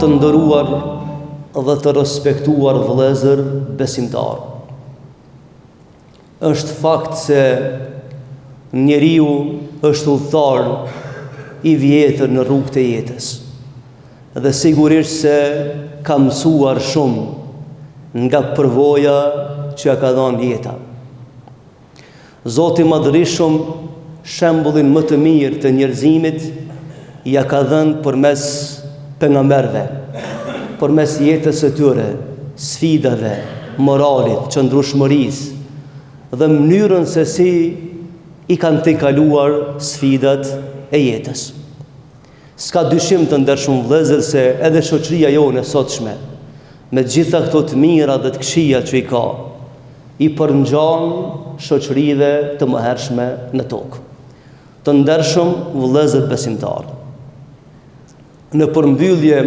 Të nderuar dhe të respektuar vëllezër besimtar. Është fakt se njeriu është udhëtar i vjetër në rrugët e jetës. Dhe sigurisht se ka mësuar shumë nga përvoja që ja ka dhënë jeta. Zoti Madhërisht shembullin më të mirë të njerëzimit ja ka dhënë përmes pejgamberëve, përmes jetës së tyre, sfidave, moralit, qëndrueshmërisë dhe mënyrën se si i kanë të kaluar sfidat e jetës. S'ka dyshim të ndershëm vëllezër se edhe shoqëria jone sotshme, me gjitha këto të mira dhe të këqija që i ka, i përngjan shoqërive të mëhershme në tokë. Të ndershëm vëllezër besimtar, në përmbyllje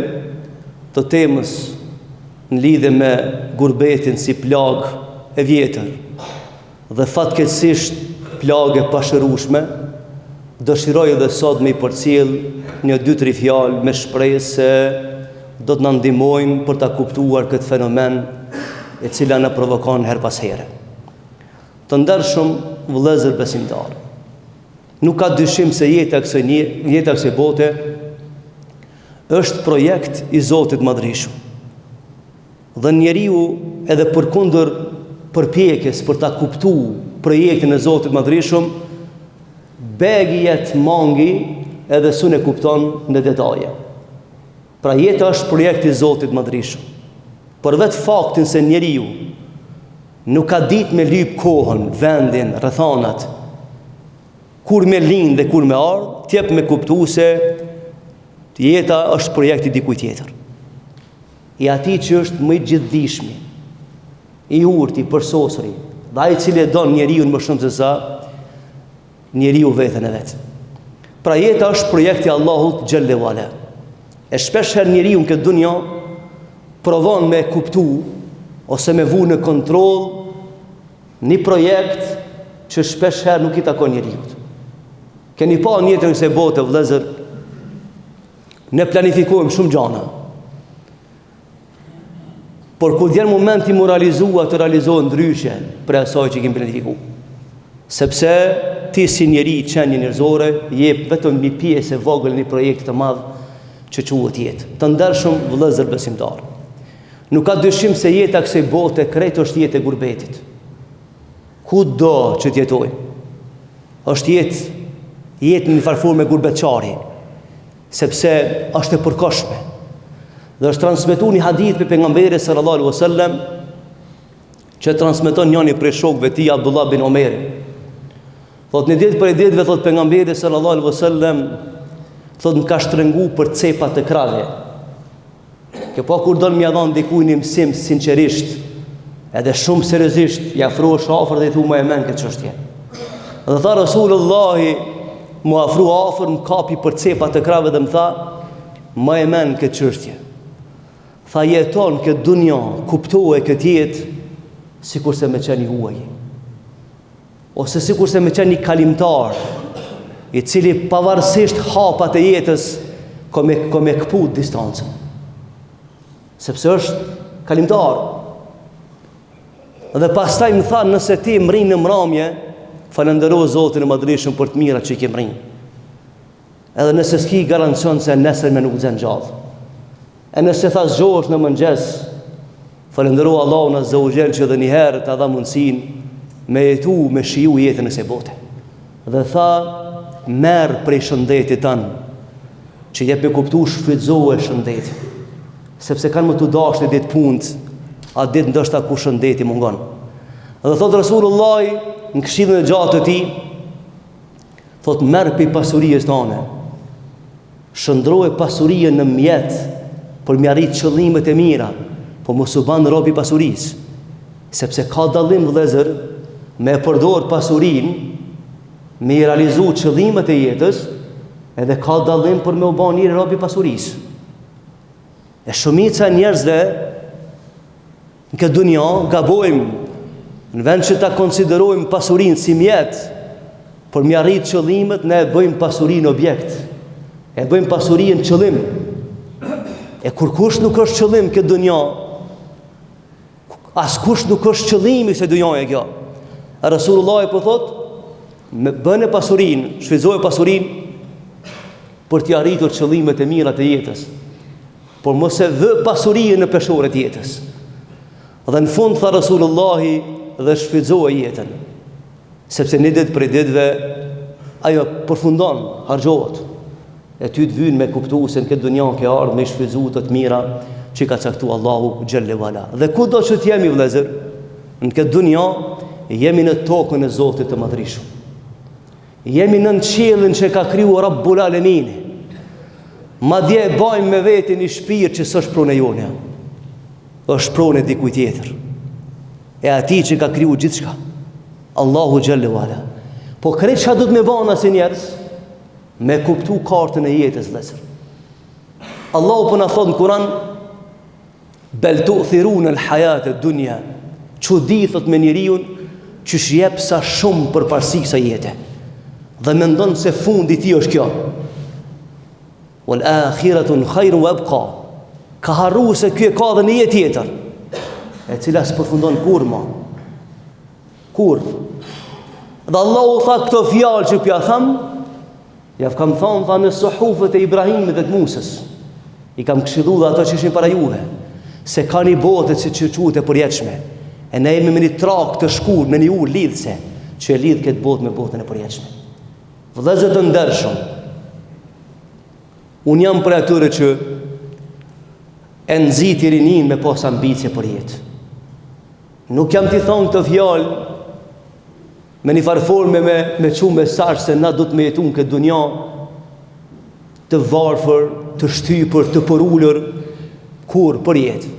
të temës në lidhje me gurbetin si plagë e vjetër dhe fatkeqësisht plagë e pashërueshme, dëshiroj edhe sot me i përcjell një 2-3 fjalë me shpresë se do të na ndihmojnë për ta kuptuar këtë fenomen e cila na provokon her pas here. Të ndershëm vëllezër besimtar, nuk ka dyshim se jeta kësaj bote është projekt i Zotit Madhërisht. Dhe njeriu edhe përkundër përpjekjes për ta kuptuar projektin e Zotit Madhërisht, begjet mangi edhe s'u ne kupton në detaje. Pra jeta është projekt i Zotit Madhërisht. Për vetë faktin se njeriu nuk ka ditë me lyp kohën, vendin, rrethanat, kur me lind dhe kur me ardh, t'jep me kuptu se jeta është projekt i dikujt tjetër. I atij që është më i gjithdijshmi, i urtë, i përsosuri, dhe ai i cili e don njeriu më shumë se sa njeriu veten e vet. Pra jeta është projekti i Allahut xhallahu ala. E shpesh herë njeriu në këtë dunjë provon me kuptu ose me vu në kontroll një projekt që shpesh herë nuk i takon njeriu. Keni pa në jetën kësaj bote vëllezër, ne planifikojmë shumë gjana. Por kur vjen momenti mu realizua të realizohet ndryshe për asaj që kemi planifikuar. Sepse ti si njeri qenie njerëzore jep vetëm një pjesë e vogël në projekt të madh që quhet jetë. Të ndershëm vëllezër besimtar, nuk ka dyshim se jeta kësaj bote krejt është jetë e gurbetit. Kudo që të jetojmë, është jetë në një farë forme gurbetçari, sepse është e përkohshme. Dhe është transmetuar një hadith për pejgamberin sallallahu alaihi wasallam që transmeton njëri prej shokëve të tij Abdullah bin Omer. Thotë në ditë për ditëve thotë pejgamberi sallallahu alaihi wasallam thotë më ka shtrëngu për cepat të krave. Që po kur don m'ia dhon dikujt një mësim sinqerisht, edhe shumë seriozisht, ja afrohesh afër dhe i thu më e men këtë çështje. Dhe tha Rasulullahi, mu afru afër, më kapi për cepat të krave dhe më tha, më e men këtë çështje. Tha jeton këtë dunja, kuptohe këtë jetë, sikur se me qenë i huaj. Ose sikur se me qenë një kalimtar, i cili pavarësisht hapat e jetës, ko me këput distancën. Sepse është kalimtar. Dhe pastaj më tha, nëse ti mrin në mramje, falendero Zotin e Madhërisht për të mirat që i ke mrin. Edhe nëse s'ki garancion se nesër me nuk zën gjallë. E nëse tha zgjohesh në mëngjes, falendero Allahun azza wa jall që dhe një herë të dha mundësinë me jetu, me shiju jetën e kësaj bote. Dhe tha, merr prej shëndetit tënd, që jep me kuptu shfrytëzohe shëndeti. Sepse kanë më të dashur në ditë punët, atë ditë ndoshta ku shëndeti mungon. Dhe thot Rasulullahi në këshillën e gjatë të tij, thot merr pi pasurisë tone. Shndroje pasurinë në mjet për mi arrit qëllimet e mira, po mos u ban rob i pasurisë. Sepse ka dallim vëllezër me përdor pasurinë, me i realizu qëllimet e jetës, edhe ka dallim për me u ban njëri rob i pasurisë. E shumica njerëzve në këtë dunja gabojmë, në vend që ta konsiderojmë pasurinë si mjet për mi arrit qëllimet, ne e bëjmë pasurinë objekt, e bëjmë pasurinë qëllim. E kur kush nuk është qëllim këtë dunja, as kush nuk është qëllimi se dunja e kjo. Rasulullah po thot, me bëne pasurin, shfrytëzoje pasurin për t'i arritur qëllimet e mira të jetës, por mos e vë pasurinë në peshore të jetës. Dhe në fund tha Rasulullahi, dhe shfrytëzoje jetën, sepse një ditë për ditëve ajo përfundon, harxhohet. E ty të vynë me kuptu se në këtë dunja ke ardhur me shfrytëzu të mira që ka caktu Allahu xhelle wala. Dhe kudo që të jemi vëllezër, në këtë dunja jemi në tokën e Zotit të Madhrishëm. Jemi në qiellin që ka kriju Rabbul Alamin. Madje e bajmë me veti një shpirt që s'është pronë jone, është pronë e dikujt tjetër. E atij që ka kriju gjithçka, Allahu xhelle wala. Po krejt çka do të më bëna si njerëz, me kuptu kartën e jetës vëllezër. Allahu po na thot në Kur'an, bel tu'thiruna al-hayata ad-dunya. Çuditët me njeriu që shjep sa shumë për parësi kësaj jete. Dhe mendon se fundi i tij është kjo. Wal akhiratu khairun wa abqa. Ka harru se kjo ka dhe një jetë tjetër, e cila s'përfundon kurrë. Kur. Dhe Allahu tha këto fjalë që pja tham, ja kam thonë tha në suhufët e Ibrahimit dhe të Musës. I kam këshillu dhe ato që ishin para juve, se ka një botë që quhet e përjetshme. E ne jemi me një trak të shkur, me një urë lidhse, që e lidh këtë botë me botën e përjetshme. Vëllezër të ndershëm, unë jam për atyre që e nxiti rinin me pas ambicie për jetë. Nuk jam t'i thonë këtë fjalë me një farforme me qumë mesazh se na do të me jetu në këtë dunja të varfër, të shtypër, të përullër, kur për jetë.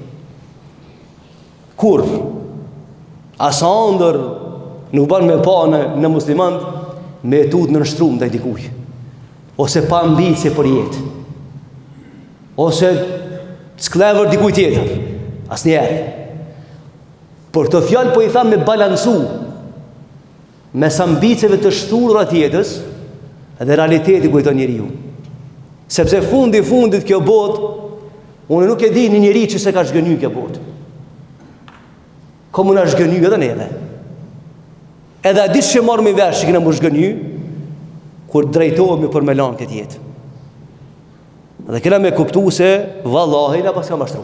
Kur asa ndër nuk ban me pa në muslimant me jetut në nështrum dhe dikuj, ose pa ambicie për jetë, ose sklever dikuj tjetër, asnjëherë. Por të fjalë po i tham me balancu mes ambiceve të shturura të jetës dhe realiteti ku jeton njeriu. Sepse fundit kjo botë, unë nuk e di një njeri që se ka zhgënjy kjo botë. Komu na zhgënjy edhe neve. Edhe a dish që marrë me vesh që kena më zhgënjy, kur drejtohemi për me lanë këtë jetë. Dhe kena me kuptu se vallahi na pas ka mashtru.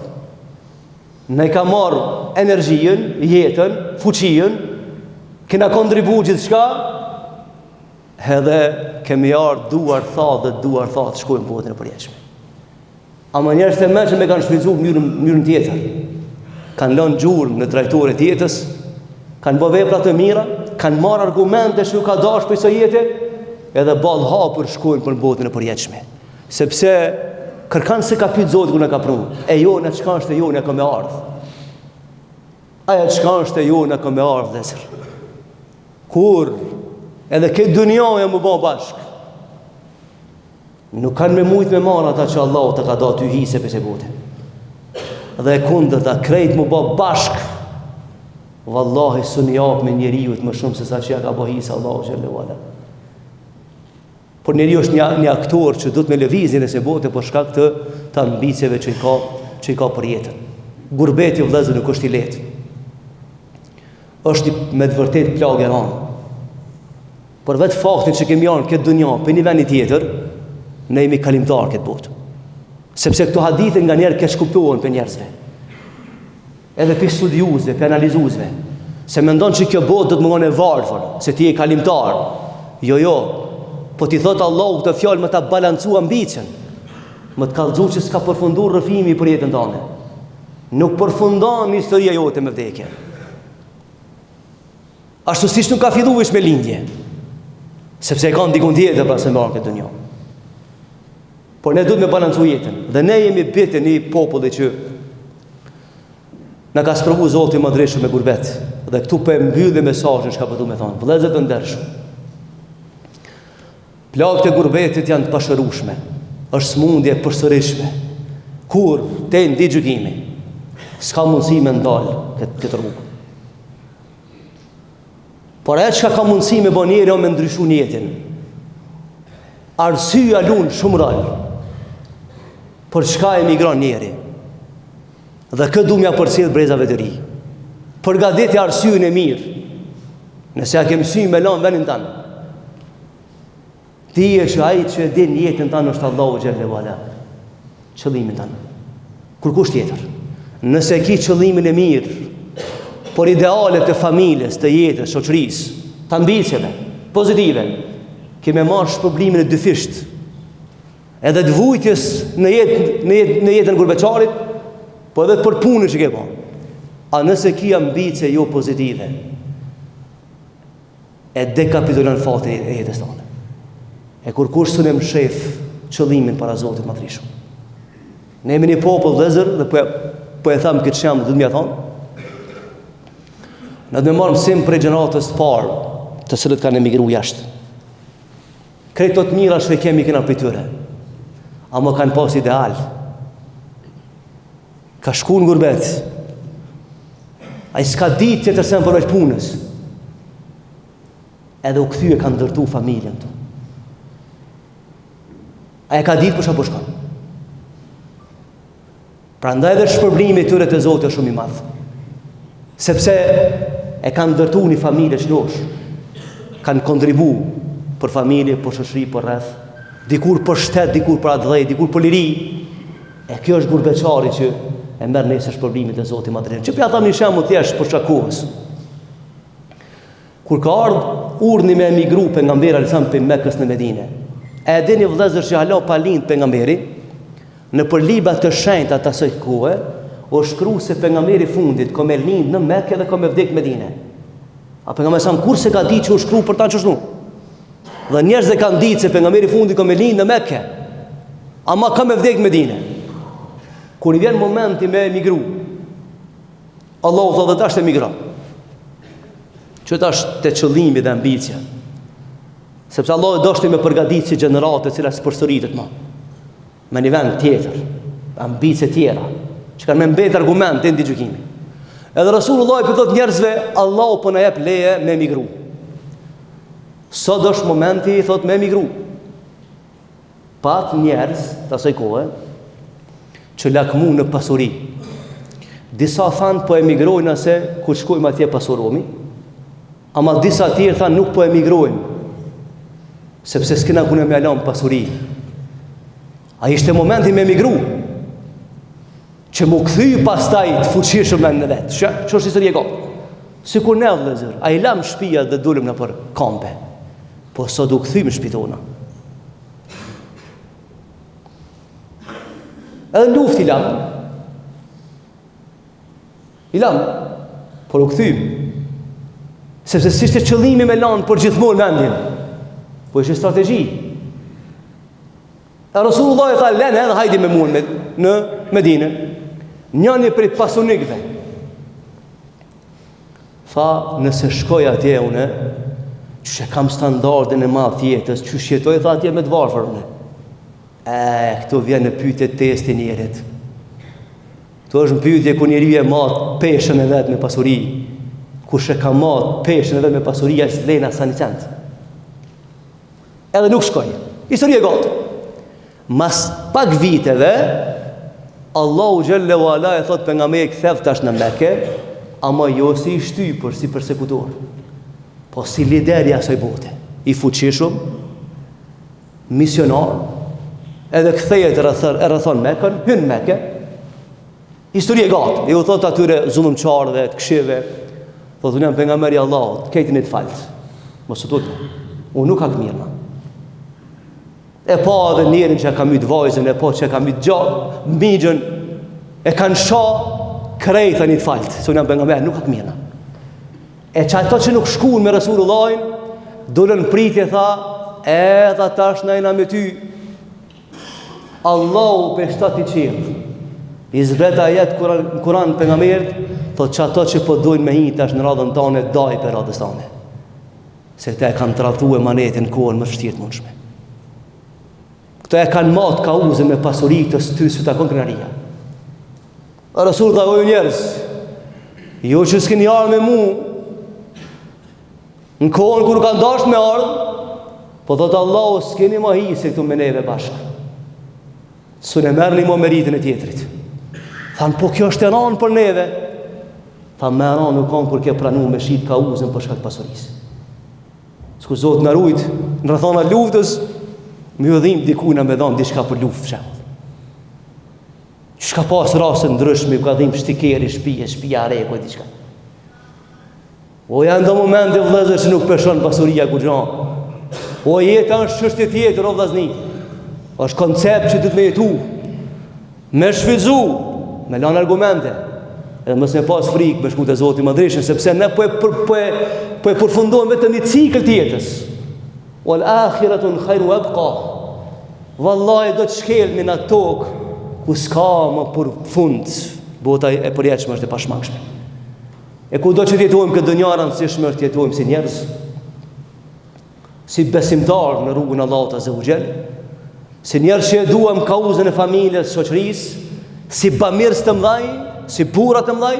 Ne ka marrë energjien, jetën, fuqien, kena kontribu gjithçka, edhe kemi ardhur duar thatë të shkojmë botën e përjetshme. Ama njerëz të mëshëm me kanë shfrytzuar mënyrën tjetër. Kanë lënë gjurmë në trajtore të jetës, kanë bërë vepra të mira, kanë marrë argumente që ka dashur për kësaj jete, edhe ballë hapur shkojnë për botën e përjetshme. Sepse kërkan se ka pyet Zoti kur na ka prunë. E jona çka është e jona ka me ardh. Aja çka është e jona ka me ardh dhe zër. Kur edhe këtë dunja më bë bashk, nuk kanë me mujt me marrë ata që Allah të ka da ty hise për se bote. Dhe e kundër ta krejt më bë bashk, vallahi së një apë me njeriut më shumë se sa që ja ka bë hise Allah xhelle wala. Por njeri është një aktor që du të me lëvizjen e se bote për shkak të ambicjeve që i ka për jetën. Gurbeti vëllezër nuk është i lehtë. Është me të vërtet plagë e anë. Por vetë faktin që kemi janë këtë dunja për një vend tjetër, ne jemi kalimtar këtë botë. Sepse këto hadithe nga njerë keq kuptohen për njerëzve. Edhe për studiuzve, për analizuzve. Se mendon që kjo botë do të më ngone varfër, se ti je kalimtar. Jo. Po ti thot Allahu këtë fjalë më ta balancu ambicien, më të kallëzu që s'ka përfunduar rrëfimi për jetën tënde. Nuk përfundon historia jote me vdekje. Ashtu siç nuk ka filluar me lindje, sepse e kanë dikun tjetër pra se mbarë këtë dunjë. Por ne duhet me balancu jetën, dhe ne jemi bitë një populli që na ka sprovu Zoti i Madhreshëm me gurbet, dhe këtu po e mbylli mesazhin çka po du me thonë. Vëllezër të ndershëm, plagët e gurbetit janë të pashërueshme, është smundje e përsërishme. Kur te ndi gjykimi, s'ka mundësi me ndalë këtë rrugë. Por e që ka mundësi me bo njeri o me ndryshu njetin. Arsyeja lunë shumë rol. Për çka emigron njeri? Dhe këtë du mja përcjell brezave të ri. Përgatitje arsyen e mirë. Nëse ja ke mësuar me lanë vendin tanë, ti e që ai që e din jetën tanë është Allahu xhallahu ala. Qëllimin tanë. Kur kush tjetër. Nëse ki qëllimin e mirë, por idealet të familjes, të jetës, shoqërisë, të ambicjeve pozitive, kemë marrë shpërblimin e dyfisht. Edhe të vujtjes në jetën gurbeçarit, po edhe për punën që ke bërë. A nëse ki ambicie jo pozitive, e dekapitulon fatin e jetës tonë. E kur kush s'u më shef qëllimin para Zotit Madhrishëm. Ne jemi një popull vëllezër dhe po e tham këtë shembull, do të më thonë. Ne do marrim sim për gjeneratës të parë, të cilët kanë emigruar jashtë. Kreto të mira që kemi këna për tyre, ama kanë pas ideal. Ka shku në gurbet, a i s'ka ditë që tërsen për veç punës, edhe u këthy e kanë ndërtu familjen të. A e ka ditë për shka shka. Pra ndaj edhe shpërblimi të tyre të Zotit është shumë i madhë. Sepse e kanë ndërtu një familje që nosh, kanë kontribu për familje, për shoqëri, për rreth, dikur për shtet, dikur për adhej, dikur për liri. E kjo është gurbeçari që e merr nesër shpërblimin e Zotit Madhreshëm. Që pja tham një shembull thjesht për shkakues. Kur ka ardhur urdhni me emigru pejgamberi alajhissalam pe Mekës në Medinë. E dini vëllezër që hala pa lind pejgamberi, në për libra të shenjta të asaj kohe, o shkru se pejgamberi fundit ka me lind në Mekë dhe ka me vdek në Medinë. A pejgamberi sa kur se ka ditë që u shkru për ta çështu. Dhe njerëzit kanë ditë se pejgamberi fundit ka me lind në Mekë, ama ka me vdek në Medinë. Kur i vjen momenti me emigru, Allahu thotë tash emigro. Që tash te qëllimi dhe ambicia. Sepse Allahu doshti me përgatitë si gjenerate të cilat përsëritet më. Me një vend tjetër, ambicie tjera, që kanë me mbet argumente në gjykimi. Edhe Rasulullah i thot njerëzve, Allahu po na jep leje me emigru. Sot është momenti i thot me emigru. Pat njerëz të asaj kohe që lakmu në pasuri. Disa thanë po emigrojnë ase ku shkojmë atje pasuromi, ama disa tjerë thanë nuk po emigrojmë, sepse s'kena ku ne me alon pasuri. A ishte momenti me emigru, që mu këthy pastaj të fuqishëm në vetë. Që është histori e ka? Si kur ne vëllezër, a i lam shtëpia dhe dulem në për kampe, po sot u këthy me shtëpitona. Edhe në luft i lam, por u këthym, sepse si shte qëllimi me lanë për gjithmonë vendin, po ishte strategji. E Rasulullah e tha, lene edhe hajdi me mund në Medinë, njëni për pasunikve. Tha, nëse shkoj atje une, që kam standardin e madh jetës, që shjetoj, tha atje me të varfër une. Këtu vjen në pyetje testi njerit. Këtu është në pyetje ku njeriu e matë peshën e vetë me pasuri. Kush e ka matë peshën e vetë me pasuri, a s'le na sa një cent. Edhe nuk shkoj. Histori e gatë. Mas pak viteve, Allahu xhallahu ala e thot pejgamberi kthef tash në Mekë, ama jo si i shtypur, si persekutor, po si lider i asaj bote, i fuqishëm, misionar, edhe kthehet rrethon Mekën, hyn Mekë. Histori e gatë. I u thot atyre zullumçarëve, të këshive, thotë unë jam pejgamberi i Allahut, këtini të falt. Mos u tut. Unë nuk kam mirë. E pa edhe njerin që e ka mytë vajzën, e pa që e ka mytë gjallë, migjën, e kanë sha krejta një të faltë, se unë jam pejgamber, nuk ka të mirë. E që ato që nuk shkuën me Rasulullahin, dullën pritje, tha, edhe tash nëjna me ty, Allahu për shtati qirë, i zbreta jetë në Kuran pejgamberit, thot që ato që po dojnë me hinë tash në radhën tane, daj për radhës tane. Se këta e kanë tratu e manetin në kohën më shtirë të mundshme. Këto e kanë matë ka uzën me pasurit të stysë të akon kënaria. Rasul dha ojë njerëz, jo që s'keni ardhë me mu, në kohën kër kanë dasht me ardhë, po thotë Allahu s'keni ma hi se këtu me neve bashkë. Së ne merrni mo meritën e tjetrit. Thanë, po kjo është e ranë për neve. Thanë, me ranë nuk kanë kur ke pranu me shit ka uzën për shkak pasurisë. S'ku Zotë në rujt, në rrethana luftës, më ju dhim dikujna me dhanë diçka për luftë fshem. Shka pas rase ndryshme, ka dhim shtikeri, shpija reko e diçka. O janë do momente vëllezër që nuk peshon pasuria kur gjanë. O jeta është çështje tjetër, o vllazni. Është koncept që du të me jetu, me shfrytzu, me lanë argumente. Edhe mos me pas frikë me shku te Zoti Madhreshën, sepse ne po e përfundojmë vetëm një cikël të jetës. Wal akhiratun khairu wa abqa. Wallahi do të shkelmi në tokë ku s'ka më për fund. Bota e përjetshme është e pashmangshme. E ku do që jetojmë këtë dënjarën, si shmër të jetojmë si njerëz, si besimtar në rrugën Allahut Azza wa Jall, si njerëz që e duam kauzën e familjes, shoqërisë, si bamirës të mëdhaj, si burra të mëdhaj,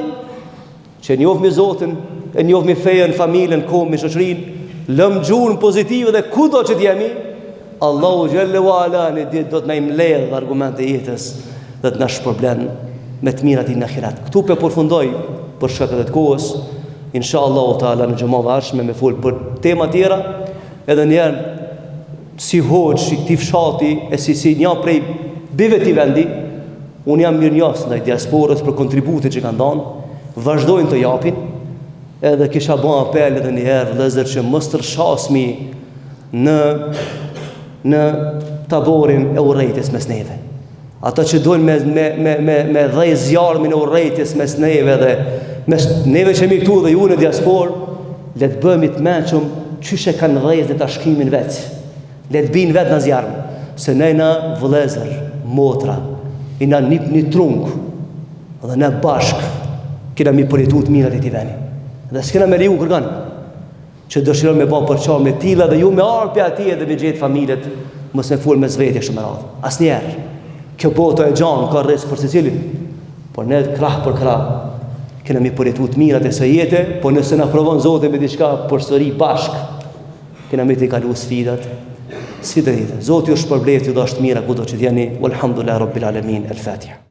që njohmi Zotin, e njohmi fejen, familjen, kohën, shoqërinë, lëm gjurmë pozitive dhe kudo që t'jemi, Allahu Xhallahu Ala në ditë do të na mbledh argumente jetës dhe të na shpërblen me të mirat i në ahiret. Këtu pe përfundoj për shkak të kohës, inshallah taala në xhamave arshme me fol për tema tjera, edhe njerë si hoxh i këtij fshati e si një prej bive të vendi, unë jam mirënjohës ndaj diasporës për kontributet që kanë dhënë, vazhdojnë të japin, edhe kisha bën apel edhe një herë vëllezër që mos të rshasmi në taborin e urrejtjes mes neve. Ata që dojnë me dhej zjarmin e urrejtjes mes neve dhe mes neve që jemi këtu dhe ju në diasporë, le të bëhemi të mençëm çyshe kanë dhejës dhe tashkimin vetë. Le të binë vetë në zjarm, se ne na vëllezër, motra, i na një trunk dhe ne bashk kena mi përjetu të mirat e t'i veni. Dhe s'kena me riu kërgan që dëshirën me ba përqar me tila dhe ju me arpja ati edhe me gjithë familjet mos me full me zvetje shumë e radhë. Asnjëherë. Kjo boto e gjanë ka rrisë për secilin, por ne krah për krah kena mi përjetu të mirat e së jete, por nëse na provon Zoti me diçka përsëri bashk, kena mi t'i kalu sfidat jetë. Zoti ju shpërblet ju dhe është mira kudo që t'jeni. Walhamdulillah Rabbil Alamin. El Fatiha.